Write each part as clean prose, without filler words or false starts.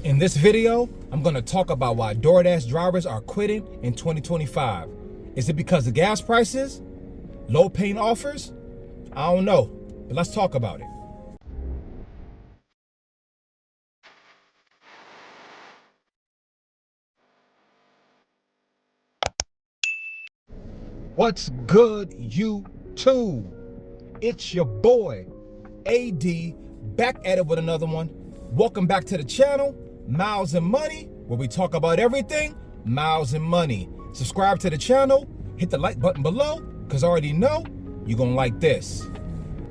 In this video, I'm gonna talk about why DoorDash drivers are quitting in 2025. Is it because of gas prices? Low paying offers? I don't know, but let's talk about it. What's good, YouTube? It's your boy, AD, back at it with another one. Welcome back to the channel, Miles and Money, where we talk about everything miles and money. Subscribe to the channel, hit the like button below, because I already know you're gonna like this.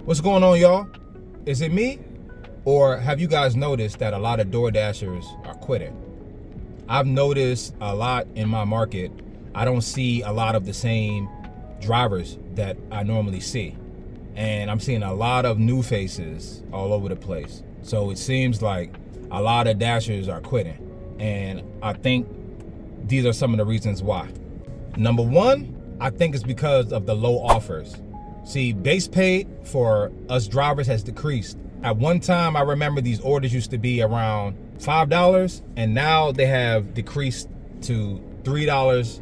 What's going on, y'all? Is it me? Or have you guys noticed that a lot of DoorDashers are quitting? I've noticed a lot in my market. I don't see a lot of the same drivers that I normally see. And I'm seeing a lot of new faces all over the place. So it seems like a lot of dashers are quitting. And I think these are some of the reasons why. Number one, I think it's because of the low offers. See, base pay for us drivers has decreased. At one time, I remember these orders used to be around $5, and now they have decreased to $3,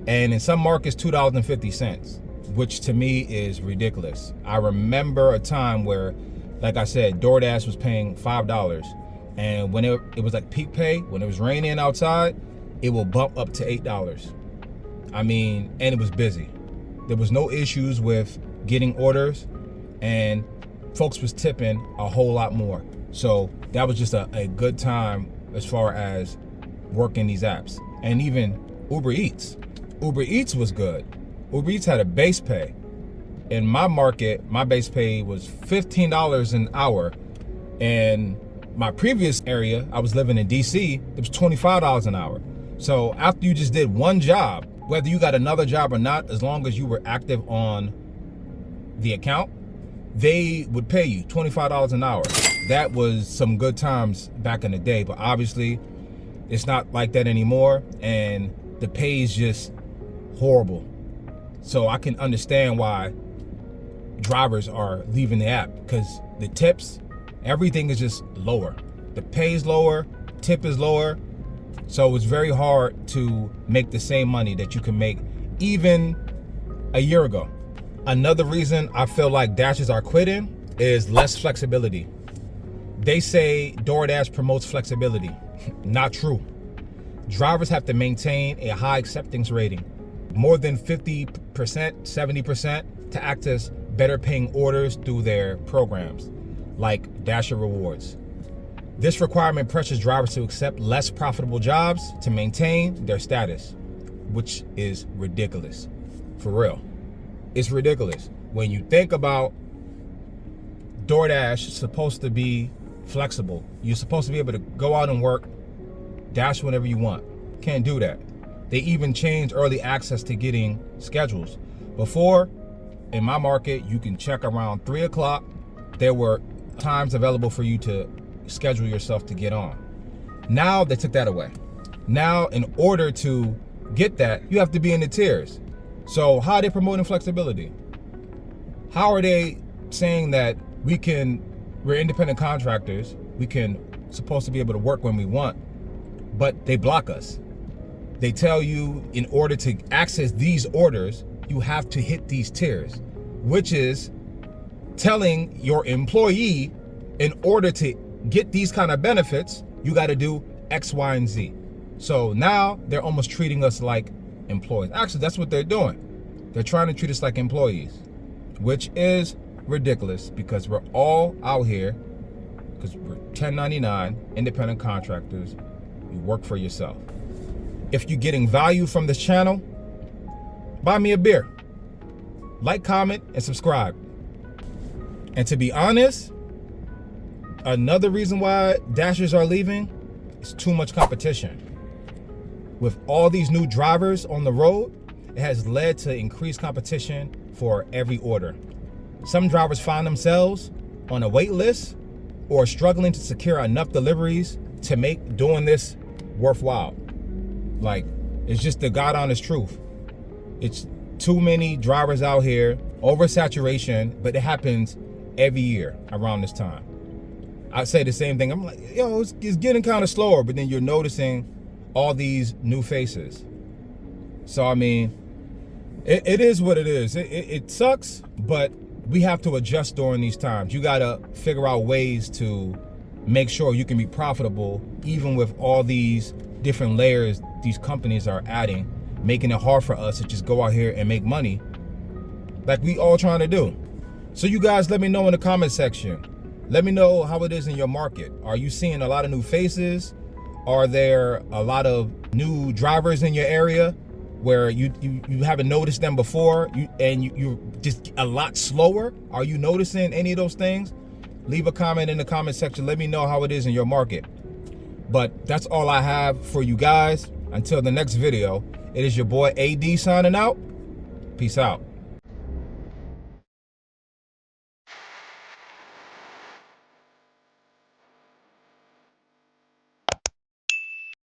and in some markets, $2.50, which to me is ridiculous. I remember a time where, like I said, DoorDash was paying $5, and when it was like peak pay, when it was raining outside, it will bump up to $8. I mean, and it was busy. There was no issues with getting orders, and folks was tipping a whole lot more. So that was just a good time as far as working these apps. And even Uber Eats was good. Uber Eats had a base pay. In my market, my base pay was $15 an hour. And my previous area, I was living in DC, it was $25 an hour. So after you just did one job, whether you got another job or not, as long as you were active on the account, they would pay you $25 an hour. That was some good times back in the day, but obviously it's not like that anymore, and the pay is just horrible. So I can understand why drivers are leaving the app, because the tips, everything is just lower. The pay is lower, tip is lower, so it's very hard to make the same money that you can make even a year ago. Another reason I feel like dashers are quitting is less flexibility. They say DoorDash promotes flexibility. Not true. Drivers have to maintain a high acceptance rating, more than 50%, 70%, to access better paying orders through their programs, like Dasher Rewards. This requirement pressures drivers to accept less profitable jobs to maintain their status, which is ridiculous. For real. It's ridiculous. When you think about DoorDash, supposed to be flexible. You're supposed to be able to go out and work, dash whenever you want. Can't do that. They even changed early access to getting schedules. Before, in my market, you can check around 3 o'clock. There were times available for you to schedule yourself to get on. Now they took that away. Now, in order to get that, you have to be in the tiers. So how are they promoting flexibility? How are they saying that we're independent contractors, supposed to be able to work when we want, but they block us? They tell you in order to access these orders, you have to hit these tiers, which is telling your employee in order to get these kind of benefits, you got to do X, Y, and Z. So now they're almost treating us like employees. Actually, that's what they're doing. They're trying to treat us like employees, which is ridiculous, because we're all out here, because we're 1099 independent contractors. You work for yourself. If you're getting value from this channel, buy me a beer. Like, comment, and subscribe. And to be honest, another reason why dashers are leaving is too much competition. With all these new drivers on the road, it has led to increased competition for every order. Some drivers find themselves on a wait list or struggling to secure enough deliveries to make doing this worthwhile. Like, it's just the God honest truth. It's too many drivers out here, oversaturation, but it happens every year around this time. I say the same thing. I'm like, yo, it's getting kind of slower, but then you're noticing all these new faces. So, I mean, it is what it is. It sucks, but we have to adjust during these times. You got to figure out ways to make sure you can be profitable, even with all these different layers these companies are adding, making it hard for us to just go out here and make money like we all trying to do. So you guys, let me know in the comment section. Let me know how it is in your market. Are you seeing a lot of new faces? Are there a lot of new drivers in your area where you haven't noticed them before, you're just a lot slower? Are you noticing any of those things? Leave a comment in the comment section. Let me know how it is in your market. But that's all I have for you guys. Until the next video, it is your boy AD signing out. Peace out.